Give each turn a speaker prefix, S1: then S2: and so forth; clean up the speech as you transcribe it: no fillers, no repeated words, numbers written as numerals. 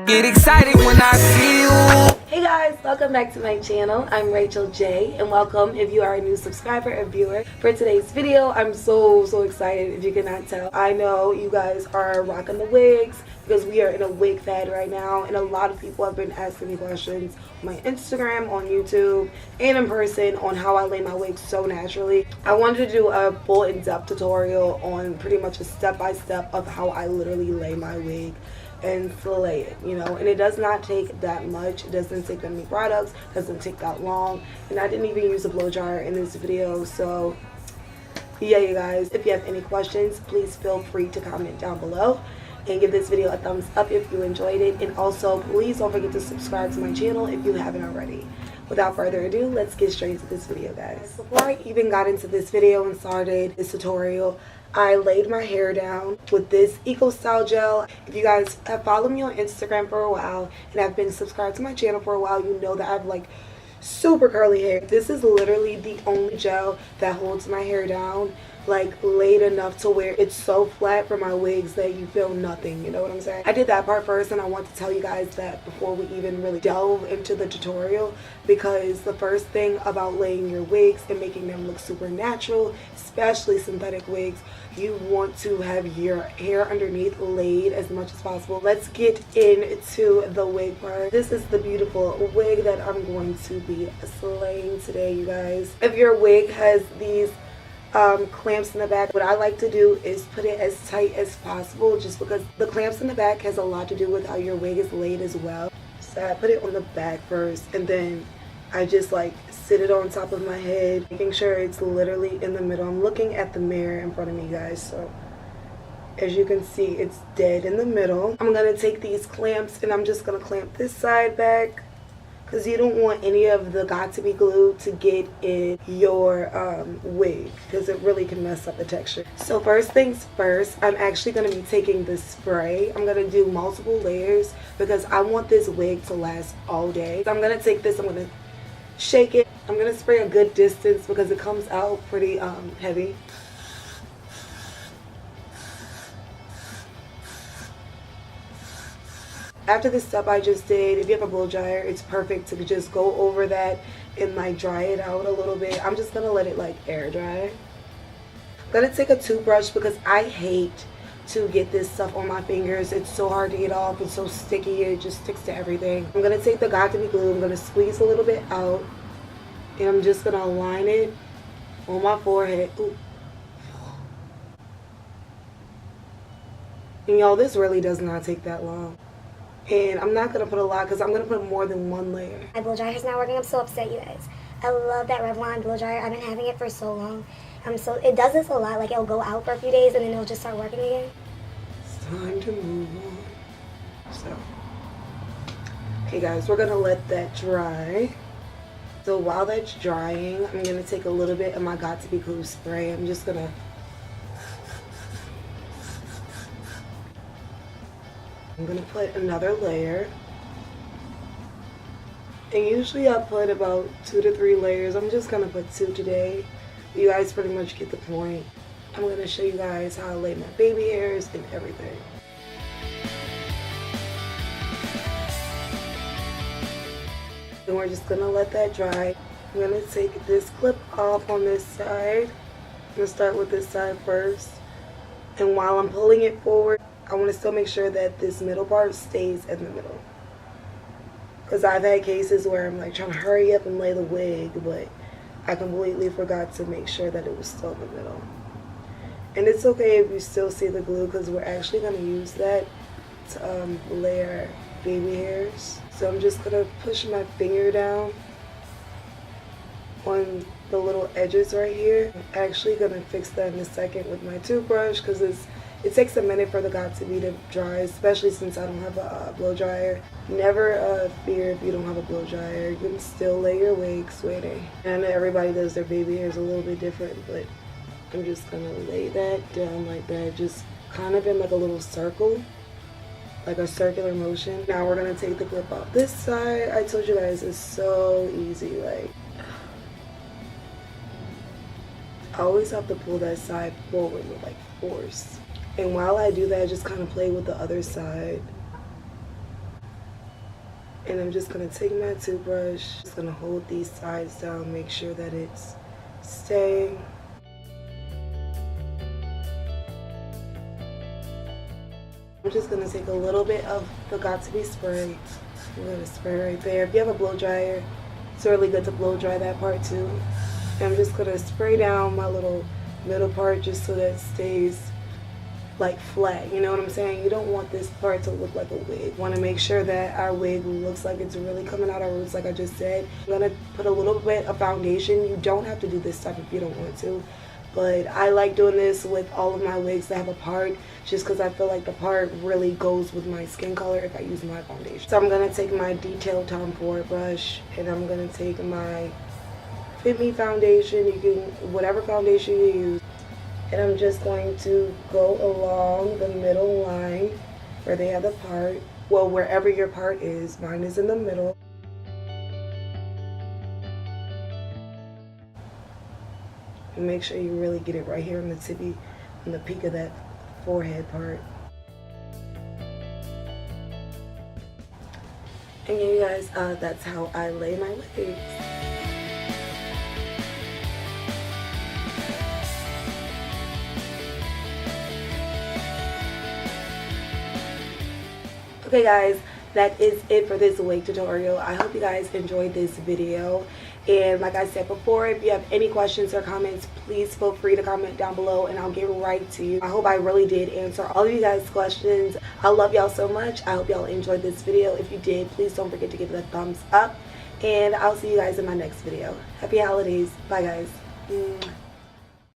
S1: Get excited when I see you.
S2: Hey guys, welcome back to my channel. I'm Rachel J, and welcome if you are a new subscriber or viewer. For today's video, I'm so excited if you cannot tell. I know you guys are rocking the wigs because we are in a wig fad right now, and a lot of people have been asking me questions on my Instagram, on YouTube, and in person on how I lay my wigs so naturally. I wanted to do a full in-depth tutorial on pretty much a step-by-step of how I literally lay my wig and slay it, you know, and it does not take that much. It doesn't take that many products, doesn't take that long, and I didn't even use a blow dryer in this video. So yeah, you guys, if you have any questions, please feel free to comment down below and give this video a thumbs up if you enjoyed it, and also please don't forget to subscribe to my channel if you haven't already. Without further ado, let's get straight into this video, guys. Before I even got into this video and started this tutorial, I laid my hair down with this Eco Style gel. If you guys have followed me on Instagram for a while and have been subscribed to my channel for a while, you know that I have like super curly hair. This is literally the only gel that holds my hair down, like laid enough to where it's so flat for my wigs that you feel nothing, you know what I'm saying? I did that part first, and I want to tell you guys that before we even really delve into the tutorial, because the first thing about laying your wigs and making them look super natural, especially synthetic wigs, you want to have your hair underneath laid as much as possible. Let's get into the wig part. This is the beautiful wig that I'm going to be slaying today, you guys. If your wig has these clamps in the back, what I like to do is put it as tight as possible, just because the clamps in the back has a lot to do with how your wig is laid as well. So I put it on the back first, and then I just like sit it on top of my head, making sure it's literally in the middle. I'm looking at the mirror in front of me, guys, so as you can see, it's dead in the middle. I'm gonna take these clamps and I'm just gonna clamp this side back, because you don't want any of the got-to-be glue to get in your wig, because it really can mess up the texture. So first things first, I'm actually going to be taking the spray. I'm going to do multiple layers because I want this wig to last all day. So I'm going to take this, I'm going to shake it. I'm going to spray a good distance because it comes out pretty heavy. After the step I just did, if you have a blow dryer, it's perfect to just go over that and like dry it out a little bit. I'm just gonna let it like air dry. I'm gonna take a toothbrush because I hate to get this stuff on my fingers. It's so hard to get off. It's so sticky. It just sticks to everything. I'm gonna take the got-to-be glue. I'm gonna squeeze a little bit out, and I'm just gonna line it on my forehead. Ooh. And y'all, this really does not take that long. And I'm not going to put a lot because I'm going to put more than one layer.
S3: My blow dryer is not working. I'm so upset, you guys. I love that Revlon blow dryer. I've been having it for so long. So it does this a lot. Like, it'll go out for a few days and then it'll just start working again.
S2: It's time to move on. So, okay guys, we're going to let that dry. So while that's drying, I'm going to take a little bit of my got-to-be glue spray. I'm just going to put another layer, and usually I put about 2 to 3 layers. I'm just gonna put 2 today. You guys pretty much get the point. I'm gonna show you guys how I lay my baby hairs and everything. And we're just gonna let that dry. I'm gonna take this clip off on this side. I'm gonna start with this side first, and while I'm pulling it forward, I want to still make sure that this middle part stays in the middle, because I've had cases where I'm like trying to hurry up and lay the wig, but I completely forgot to make sure that it was still in the middle. And it's okay if you still see the glue, because we're actually going to use that to lay our baby hairs. So I'm just going to push my finger down on the little edges right here. I'm actually going to fix that in a second with my toothbrush, because it takes a minute for the got-to-be to dry, especially since I don't have a blow dryer. Never fear if you don't have a blow dryer. You can still lay your wig, sweetie. I know everybody does their baby hairs a little bit different, but I'm just gonna lay that down like that, just kind of in like a little circle, like a circular motion. Now we're gonna take the clip off. This side, I told you guys, is so easy. Like, I always have to pull that side forward with like force. And while I do that, I just kind of play with the other side. And I'm just going to take my toothbrush, just going to hold these sides down, make sure that it's staying. I'm just going to take a little bit of the Got2b spray. I'm going to spray right there. If you have a blow dryer, it's really good to blow dry that part too. And I'm just going to spray down my little middle part just so that it stays like flat, you know what I'm saying? You don't want this part to look like a wig. Want to make sure that our wig looks like it's really coming out our roots, like I just said. I'm going to put a little bit of foundation. You don't have to do this stuff if you don't want to, but I like doing this with all of my wigs that have a part, just because I feel like the part really goes with my skin color if I use my foundation. So I'm going to take my detailed Tom Ford brush, and I'm going to take my Fit Me foundation. You can, whatever foundation you use. And I'm just going to go along the middle line where they have the part. Well, wherever your part is, mine is in the middle. And make sure you really get it right here on the tippy, on the peak of that forehead part. And yeah, you guys, that's how I lay my wigs. Okay guys, that is it for this wig tutorial. I hope you guys enjoyed this video, and like I said before, if you have any questions or comments, please feel free to comment down below and I'll get right to you. I hope I really did answer all of you guys' questions. I love y'all so much. I hope y'all enjoyed this video. If you did, please don't forget to give it a thumbs up, and I'll see you guys in my next video. Happy holidays. Bye guys.